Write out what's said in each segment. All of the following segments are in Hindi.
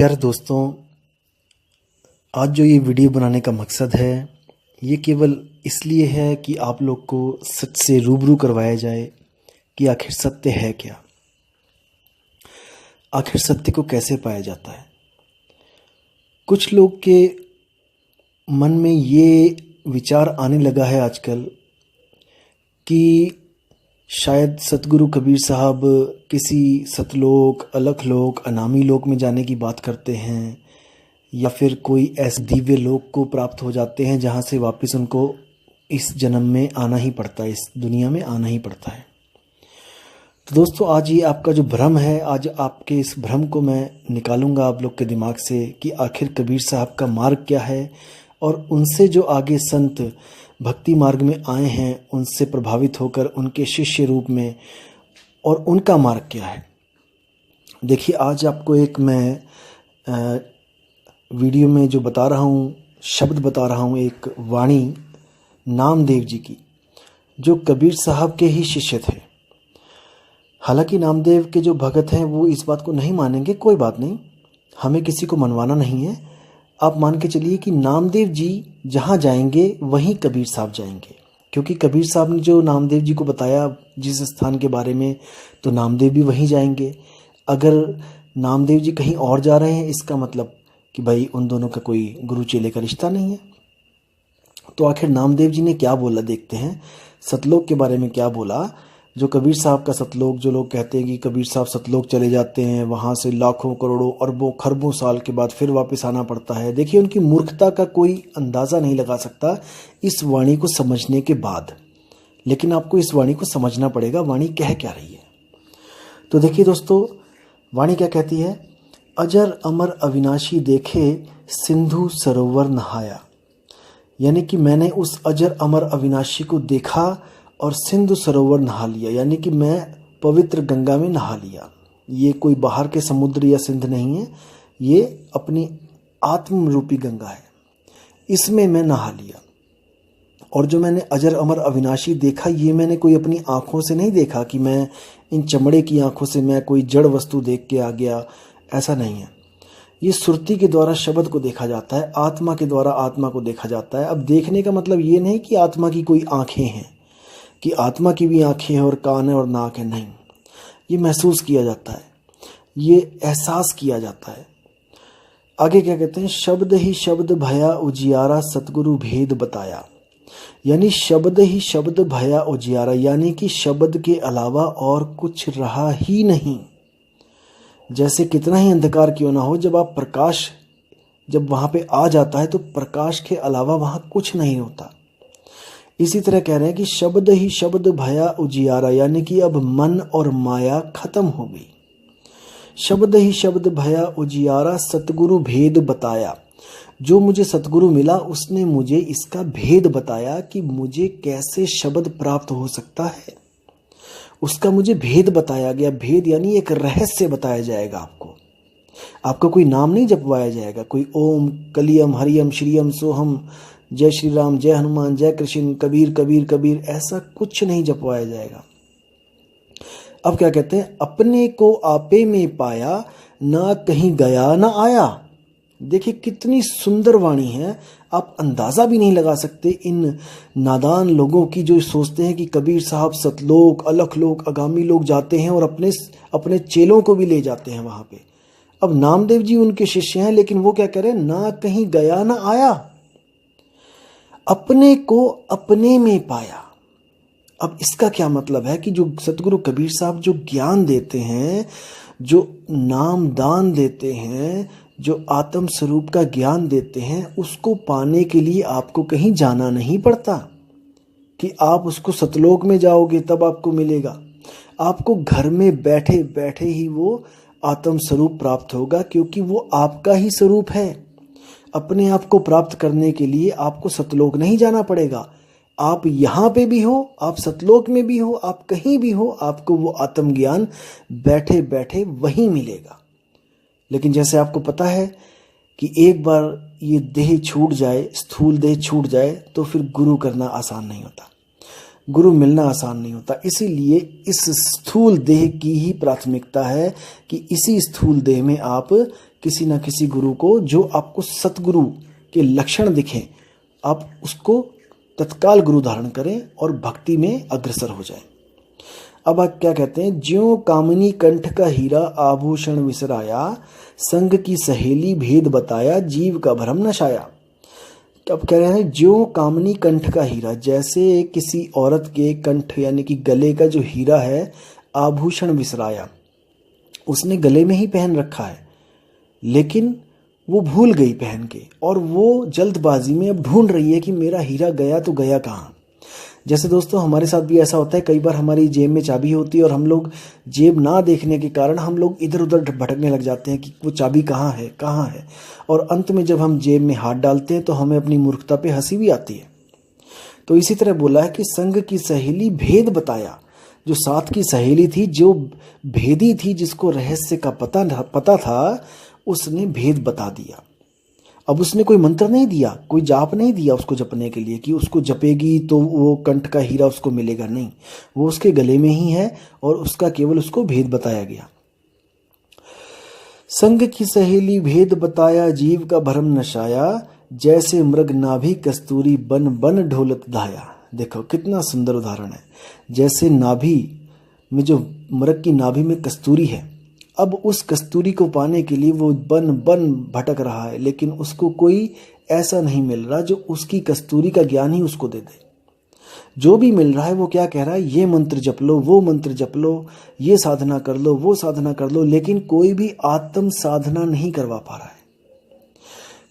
प्यारे दोस्तों, आज जो ये वीडियो बनाने का मकसद है ये केवल इसलिए है कि आप लोग को सच से रूबरू करवाया जाए कि आखिर सत्य है क्या, आखिर सत्य को कैसे पाया जाता है। कुछ लोग के मन में ये विचार आने लगा है आजकल कि शायद सतगुरु कबीर साहब किसी सतलोक, अलखलोक, अनामी लोक में जाने की बात करते हैं या फिर कोई ऐसे दिव्य लोक को प्राप्त हो जाते हैं जहाँ से वापस उनको इस जन्म में आना ही पड़ता है, इस दुनिया में आना ही पड़ता है। तो दोस्तों, आज ये आपका जो भ्रम है, आज आपके इस भ्रम को मैं निकालूंगा आप लोग के दिमाग से कि आखिर कबीर साहब का मार्ग क्या है और उनसे जो आगे संत भक्ति मार्ग में आए हैं उनसे प्रभावित होकर उनके शिष्य रूप में, और उनका मार्ग क्या है। देखिए, आज आपको एक मैं वीडियो में जो बता रहा हूँ, शब्द बता रहा हूँ, एक वाणी नामदेव जी की, जो कबीर साहब के ही शिष्य थे। हालांकि नामदेव के जो भगत हैं वो इस बात को नहीं मानेंगे, कोई बात नहीं, हमें किसी को मनवाना नहीं है। आप मान के चलिए कि नामदेव जी जहाँ जाएंगे वहीं कबीर साहब जाएंगे, क्योंकि कबीर साहब ने जो नामदेव जी को बताया जिस स्थान के बारे में, तो नामदेव भी वहीं जाएंगे। अगर नामदेव जी कहीं और जा रहे हैं, इसका मतलब कि भाई उन दोनों का कोई गुरु चेले का रिश्ता नहीं है। तो आखिर नामदेव जी ने क्या बोला, देखते हैं सतलोक के बारे में क्या बोला। जो कबीर साहब का सतलोक, जो लोग कहते हैं कि कबीर साहब सतलोक चले जाते हैं, वहाँ से लाखों करोड़ों अरबों खरबों साल के बाद फिर वापस आना पड़ता है। देखिए, उनकी मूर्खता का कोई अंदाज़ा नहीं लगा सकता इस वाणी को समझने के बाद, लेकिन आपको इस वाणी को समझना पड़ेगा, वाणी कह क्या रही है। तो देखिए दोस्तों, वाणी क्या कहती है। अजर अमर अविनाशी देखे सिंधु सरोवर नहाया, यानी कि मैंने उस अजर अमर अविनाशी को देखा और सिंधु सरोवर नहा लिया, यानी कि मैं पवित्र गंगा में नहा लिया। ये कोई बाहर के समुद्र या सिंध नहीं है, ये अपनी आत्म रूपी गंगा है, इसमें मैं नहा लिया। और जो मैंने अजर अमर अविनाशी देखा, ये मैंने कोई अपनी आँखों से नहीं देखा कि मैं इन चमड़े की आँखों से मैं कोई जड़ वस्तु देख के आ गया, ऐसा नहीं है। ये सुरती के द्वारा शब्द को देखा जाता है, आत्मा के द्वारा आत्मा को देखा जाता है। अब देखने का मतलब ये नहीं कि आत्मा की कोई आँखें हैं, कि आत्मा की भी आँखें हैं और कान है और नाक है, नहीं। ये महसूस किया जाता है, ये एहसास किया जाता है। आगे क्या कहते हैं, शब्द ही शब्द भया उजियारा सतगुरु भेद बताया, यानी शब्द ही शब्द भया उजियारा, यानी कि शब्द के अलावा और कुछ रहा ही नहीं। जैसे कितना ही अंधकार क्यों ना हो, जब आप प्रकाश जब वहाँ पे आ जाता है तो प्रकाश के अलावा वहाँ कुछ नहीं होता। इसी तरह कह रहे हैं कि शब्द ही शब्द भया उजियारा, यानी कि अब मन और माया खत्म हो गई। शब्द ही शब्द भया उजियारा सतगुरु भेद बताया, जो मुझे सतगुरु मिला उसने मुझे इसका भेद बताया कि मुझे कैसे शब्द प्राप्त हो सकता है, उसका मुझे भेद बताया गया। भेद यानी एक रहस्य बताया जाएगा आपको। आपका कोई नाम नहीं जपवाया जाएगा, कोई ओम कलियम हरियम श्रीयम सोहम, जय श्री राम, जय हनुमान, जय कृष्ण, कबीर कबीर कबीर, ऐसा कुछ नहीं जपवाया जाएगा। अब क्या कहते हैं, अपने को आपे में पाया, ना कहीं गया ना आया। देखिए कितनी सुंदर वाणी है, आप अंदाज़ा भी नहीं लगा सकते इन नादान लोगों की जो सोचते हैं कि कबीर साहब सतलोक, अलखलोक, आगामी लोग जाते हैं और अपने चेलों को भी ले जाते हैं वहाँ पे। अब नामदेव जी उनके शिष्य हैं, लेकिन वो क्या कह रहे हैं, ना कहीं गया ना आया, अपने को अपने में पाया। अब इसका क्या मतलब है कि जो सतगुरु कबीर साहब जो ज्ञान देते हैं, जो नाम दान देते हैं, जो आत्म स्वरूप का ज्ञान देते हैं, उसको पाने के लिए आपको कहीं जाना नहीं पड़ता कि आप उसको सतलोक में जाओगे तब आपको मिलेगा। आपको घर में बैठे बैठे ही वो आत्म स्वरूप प्राप्त होगा, क्योंकि वो आपका ही स्वरूप है। अपने आप को प्राप्त करने के लिए आपको सतलोक नहीं जाना पड़ेगा। आप यहाँ पे भी हो, आप सतलोक में भी हो, आप कहीं भी हो, आपको वो आत्मज्ञान बैठे बैठे वहीं मिलेगा। लेकिन जैसे आपको पता है कि एक बार ये देह छूट जाए, स्थूल देह छूट जाए, तो फिर गुरु करना आसान नहीं होता। गुरु मिलना आसान नहीं होता। इसीलिए इस स्थूल देह की ही प्राथमिकता है कि इसी स्थूल देह में आप किसी न किसी गुरु को, जो आपको सतगुरु के लक्षण दिखें, आप उसको तत्काल गुरु धारण करें और भक्ति में अग्रसर हो जाएं। अब आप क्या कहते हैं, ज्यों कामिनी कंठ का हीरा आभूषण विसराया, संग की सहेली भेद बताया, जीव का भ्रम नशाया। अब कह रहे हैं ज्यों कामिनी कंठ का हीरा, जैसे किसी औरत के कंठ यानी कि गले का जो हीरा है, आभूषण विसराया, उसने गले में ही पहन रखा है लेकिन वो भूल गई पहन के, और वो जल्दबाजी में अब ढूंढ रही है कि मेरा हीरा गया तो गया कहाँ। जैसे दोस्तों हमारे साथ भी ऐसा होता है, कई बार हमारी जेब में चाबी होती है और हम लोग जेब ना देखने के कारण हम लोग इधर उधर भटकने लग जाते हैं कि वो चाबी कहाँ है, और अंत में जब हम जेब में हाथ डालते हैं तो हमें अपनी मूर्खता पे हंसी भी आती है। तो इसी तरह बोला है कि संग की सहेली भेद बताया, जो साथ की सहेली थी, जो भेदी थी, जिसको रहस्य का पता था, उसने भेद बता दिया। अब उसने कोई मंत्र नहीं दिया, कोई जाप नहीं दिया उसको जपने के लिए कि उसको जपेगी तो वो कंठ का हीरा उसको मिलेगा, नहीं, वो उसके गले में ही है और उसका केवल उसको भेद बताया गया। संग की सहेली भेद बताया, जीव का भरम नशाया, जैसे मृग नाभि कस्तूरी बन बन ढोलत धाया। देखो कितना सुंदर उदाहरण है। जैसे नाभि में, जो मृग की नाभि में कस्तूरी है, अब उस कस्तूरी को पाने के लिए वो बन बन भटक रहा है, लेकिन उसको कोई ऐसा नहीं मिल रहा जो उसकी कस्तूरी का ज्ञान ही उसको दे दे। जो भी मिल रहा है वो क्या कह रहा है, ये मंत्र जप लो, वो मंत्र जप लो, ये साधना कर लो, वो साधना कर लो, लेकिन कोई भी आत्म साधना नहीं करवा पा रहा है,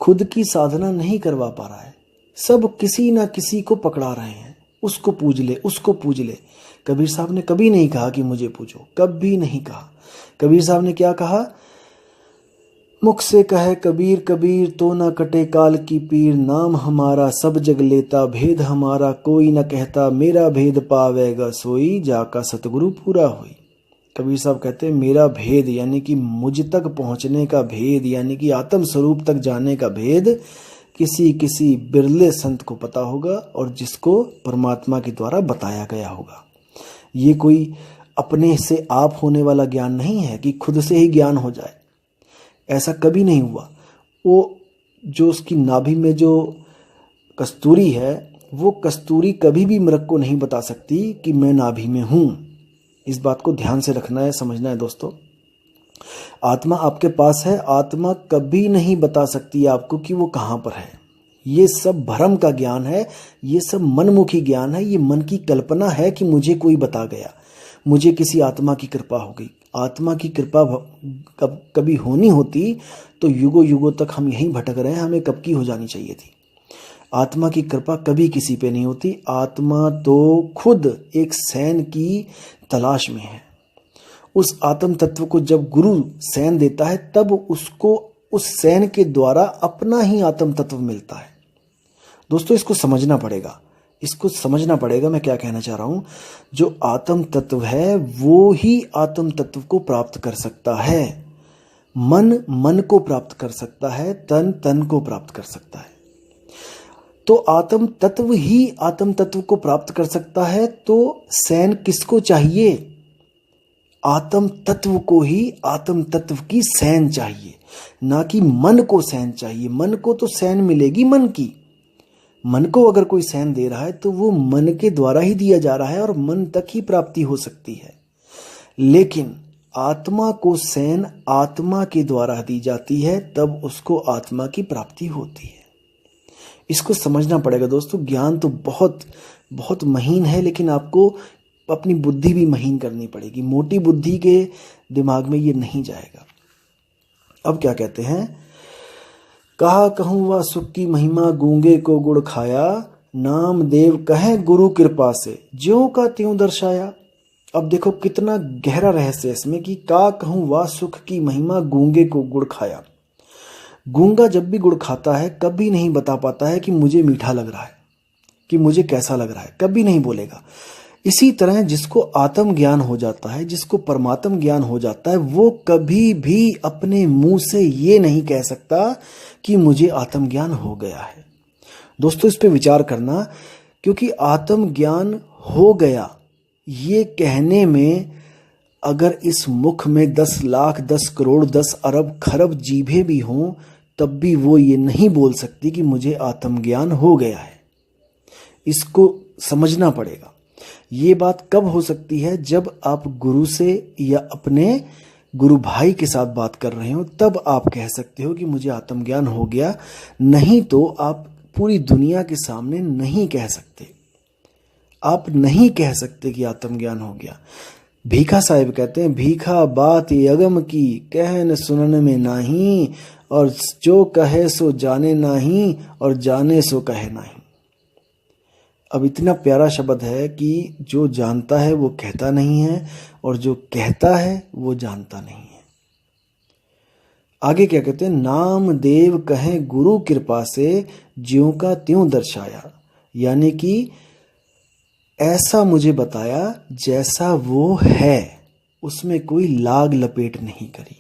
खुद की साधना नहीं करवा पा रहा है। सब किसी ना किसी को पकड़ा रहे हैं, उसको पूज ले, उसको पूज ले। कबीर साहब ने कभी नहीं कहा कि मुझे पूजो, कभी नहीं कहा। कबीर साहब ने क्या कहा, मुख से कहे कबीर कबीर तो न कटे काल की पीर, नाम हमारा सब जग लेता, भेद हमारा कोई न कहता, मेरा भेद पावेगा सोई, जाका सतगुरु पूरा होई। कबीर साहब कहते हैं मेरा भेद यानी कि मुझ तक पहुंचने का भेद, यानी कि आत्म स्वरूप तक जाने का भेद किसी किसी बिरले संत को पता होगा, और जिसको परमात्मा के द्वारा बताया गया होगा। ये कोई अपने से आप होने वाला ज्ञान नहीं है कि खुद से ही ज्ञान हो जाए, ऐसा कभी नहीं हुआ। वो जो उसकी नाभि में जो कस्तूरी है, वो कस्तूरी कभी भी मृग को नहीं बता सकती कि मैं नाभि में हूं। इस बात को ध्यान से रखना है, समझना है दोस्तों। आत्मा आपके पास है, आत्मा कभी नहीं बता सकती आपको कि वो कहाँ पर है। ये सब भ्रम का ज्ञान है, ये सब मनमुखी ज्ञान है, ये मन की कल्पना है कि मुझे कोई बता गया, मुझे किसी आत्मा की कृपा हो गई। आत्मा की कृपा कभी होनी होती तो युगों युगों तक हम यहीं भटक रहे हैं, हमें कब की हो जानी चाहिए थी। आत्मा की कृपा कभी किसी पे नहीं होती। आत्मा तो खुद एक सैन की तलाश में है। उस आत्म तत्व को जब गुरु सैन देता है, तब उसको उस सैन के द्वारा अपना ही आत्म तत्व मिलता है। दोस्तों इसको समझना पड़ेगा, इसको समझना पड़ेगा मैं क्या कहना चाह रहा हूं। जो आत्म तत्व है वो ही आत्म तत्व को प्राप्त कर सकता है। मन मन को प्राप्त कर सकता है, तन तन को प्राप्त कर सकता है। तो आत्म तत्व ही आत्म तत्व को प्राप्त कर सकता है। तो सैन किसको चाहिए? आत्म तत्व को ही आत्म तत्व की सैन चाहिए, ना कि मन को सैन चाहिए। मन को तो सैन मिलेगी मन की। मन को अगर कोई सैन दे रहा है तो वो मन के द्वारा ही दिया जा रहा है और मन तक ही प्राप्ति हो सकती है। लेकिन आत्मा को सैन आत्मा के द्वारा दी जाती है, तब उसको आत्मा की प्राप्ति होती है। इसको समझना पड़ेगा दोस्तों। ज्ञान तो बहुत बहुत महीन है, लेकिन आपको अपनी बुद्धि भी महीन करनी पड़ेगी। मोटी बुद्धि के दिमाग में ये नहीं जाएगा। अब क्या कहते हैं, कहा कहूँ वह सुख की महिमा, गूंगे को गुड़ खाया, नाम देव कहे गुरु कृपा से, ज्यों का त्यों दर्शाया। अब देखो कितना गहरा रहस्य है इसमें कि का कहूँ वह सुख की महिमा, गूंगे को गुड़ खाया। गूंगा जब भी गुड़ खाता है कभी नहीं बता पाता है कि मुझे मीठा लग रहा है, कि मुझे कैसा लग रहा है, कभी नहीं बोलेगा। इसी तरह जिसको आत्म ज्ञान हो जाता है, जिसको परमात्म ज्ञान हो जाता है, वो कभी भी अपने मुंह से ये नहीं कह सकता कि मुझे आत्म ज्ञान हो गया है। दोस्तों इस पे विचार करना, क्योंकि आत्म ज्ञान हो गया ये कहने में अगर इस मुख में 10 लाख 10 करोड़ 10 अरब खरब जीभें भी हों तब भी वो ये नहीं बोल सकती कि मुझे आत्मज्ञान हो गया है। इसको समझना पड़ेगा। ये बात कब हो सकती है? जब आप गुरु से या अपने गुरु भाई के साथ बात कर रहे हो, तब आप कह सकते हो कि मुझे आत्मज्ञान हो गया। नहीं तो आप पूरी दुनिया के सामने नहीं कह सकते। आप नहीं कह सकते कि आत्मज्ञान हो गया। भीखा साहिब कहते हैं, भीखा बात अगम की कहन सुनन में नाही, और जो कहे सो जाने नाही, और जाने सो कहे नाही। अब इतना प्यारा शब्द है कि जो जानता है वो कहता नहीं है, और जो कहता है वो जानता नहीं है। आगे क्या कहते हैं? नाम देव कहें गुरु कृपा से, ज्यों का त्यों दर्शाया। यानी कि ऐसा मुझे बताया जैसा वो है, उसमें कोई लाग लपेट नहीं करी।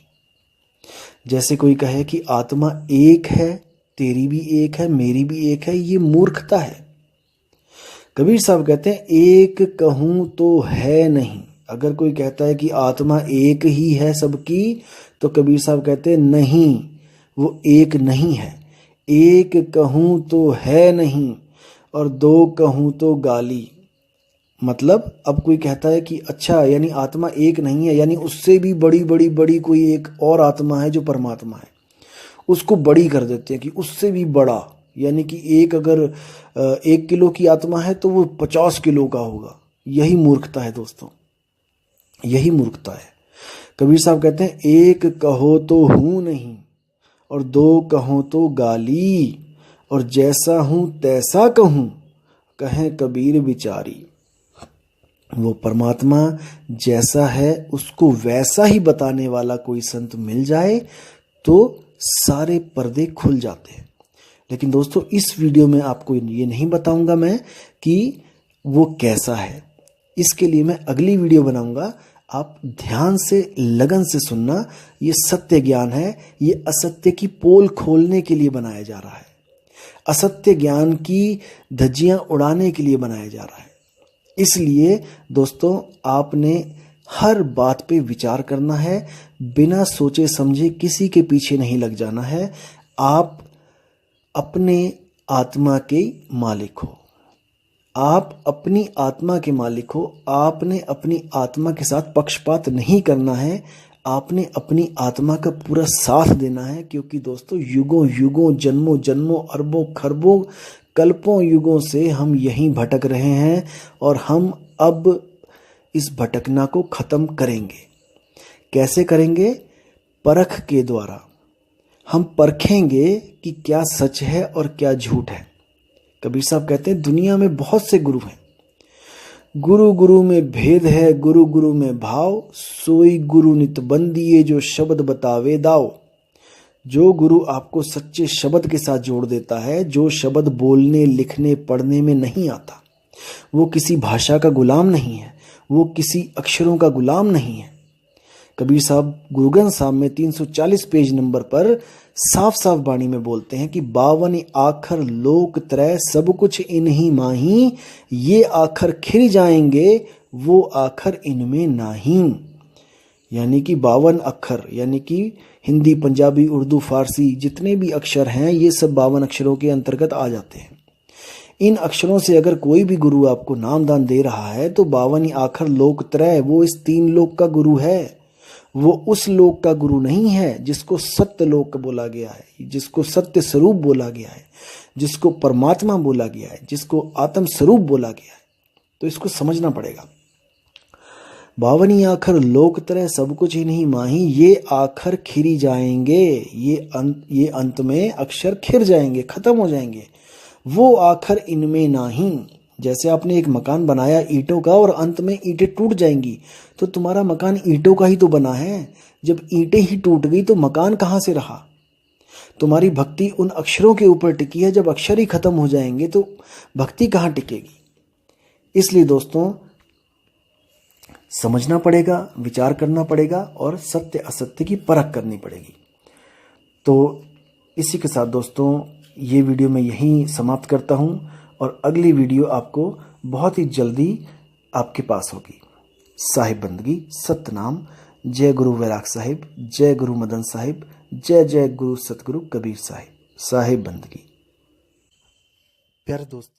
जैसे कोई कहे कि आत्मा एक है, तेरी भी एक है, मेरी भी एक है, ये मूर्खता है। कबीर साहब कहते हैं, एक कहूं तो है नहीं। अगर कोई कहता है कि आत्मा एक ही है सबकी, तो कबीर साहब कहते हैं नहीं, वो एक नहीं है। एक कहूं तो है नहीं, और दो कहूं तो गाली। मतलब अब कोई कहता है कि अच्छा, यानी आत्मा एक नहीं है, यानी उससे भी बड़ी बड़ी बड़ी कोई एक और आत्मा है जो परमात्मा है, उसको बड़ी कर देते हैं कि उससे भी बड़ा। यानी कि एक अगर 1 किलो की आत्मा है तो वो 50 किलो का होगा। यही मूर्खता है दोस्तों, यही मूर्खता है। कबीर साहब कहते हैं, एक कहो तो हूं नहीं, और दो कहो तो गाली, और जैसा हूं तैसा कहूं, कहें कबीर बिचारी। वो परमात्मा जैसा है उसको वैसा ही बताने वाला कोई संत मिल जाए तो सारे पर्दे खुल जाते हैं। लेकिन दोस्तों, इस वीडियो में आपको ये नहीं बताऊंगा मैं कि वो कैसा है। इसके लिए मैं अगली वीडियो बनाऊंगा। आप ध्यान से, लगन से सुनना। ये सत्य ज्ञान है, ये असत्य की पोल खोलने के लिए बनाया जा रहा है, असत्य ज्ञान की धज्जियां उड़ाने के लिए बनाया जा रहा है। इसलिए दोस्तों, आपने हर बात पे विचार करना है, बिना सोचे समझे किसी के पीछे नहीं लग जाना है। आप अपने आत्मा के मालिक हो, आप अपनी आत्मा के मालिक हो। आपने अपनी आत्मा के साथ पक्षपात नहीं करना है, आपने अपनी आत्मा का पूरा साथ देना है। क्योंकि दोस्तों, युगों युगों, जन्मों जन्मों, अरबों खरबों, कल्पों युगों से हम यहीं भटक रहे हैं, और हम अब इस भटकना को खत्म करेंगे। कैसे करेंगे? परख के द्वारा। हम परखेंगे कि क्या सच है और क्या झूठ है। कबीर साहब कहते हैं, दुनिया में बहुत से गुरु हैं, गुरु गुरु में भेद है, गुरु गुरु में भाव, सोई गुरु नित बंदिए, जो शब्द बतावे दाव। जो गुरु आपको सच्चे शब्द के साथ जोड़ देता है, जो शब्द बोलने लिखने पढ़ने में नहीं आता, वो किसी भाषा का गुलाम नहीं है, वो किसी अक्षरों का गुलाम नहीं है। कबीर साहब गुरु ग्रंथ साहब में 340 पेज नंबर पर साफ साफ वाणी में बोलते हैं कि 52 आखर लोक त्रय सब कुछ इन्हीं माही, ये आखर खिर जाएंगे वो आखर इनमें नाही। यानी कि 52 अक्षर, यानी कि हिंदी, पंजाबी, उर्दू, फारसी जितने भी अक्षर हैं, ये सब 52 अक्षरों के अंतर्गत आ जाते हैं। इन अक्षरों से अगर कोई भी गुरु आपको नाम दान दे रहा है तो 52 आखर लोक त्रय, वो इस 3 लोक का गुरु है। वो उस लोक का गुरु नहीं है जिसको सत्य लोक बोला गया है, जिसको सत्य स्वरूप बोला गया है, जिसको परमात्मा बोला गया है, जिसको आत्म स्वरूप बोला गया है। तो इसको समझना पड़ेगा। 52 आखर लोक त्रय सब कुछ ही नहीं माही, ये आखर खिरी जाएंगे, ये अंत में अक्षर खिर जाएंगे, खत्म हो जाएंगे, वो आखर इनमें नाही। जैसे आपने एक मकान बनाया ईंटों का और अंत में ईंटें टूट जाएंगी, तो तुम्हारा मकान ईंटों का ही तो बना है। जब ईंटें ही टूट गई तो मकान कहाँ से रहा? तुम्हारी भक्ति उन अक्षरों के ऊपर टिकी है, जब अक्षर ही खत्म हो जाएंगे तो भक्ति कहाँ टिकेगी? इसलिए दोस्तों, समझना पड़ेगा, विचार करना पड़ेगा और सत्य असत्य की परख करनी पड़ेगी। तो इसी के साथ दोस्तों, ये वीडियो मैं यहीं समाप्त करता हूँ और अगली वीडियो आपको बहुत ही जल्दी आपके पास होगी। साहिब बंदगी, सतनाम, जय गुरु वैराग साहिब, जय गुरु मदन साहिब, जय जय गुरु सतगुरु कबीर साहिब। साहिब बंदगी। प्यारे दोस्तों,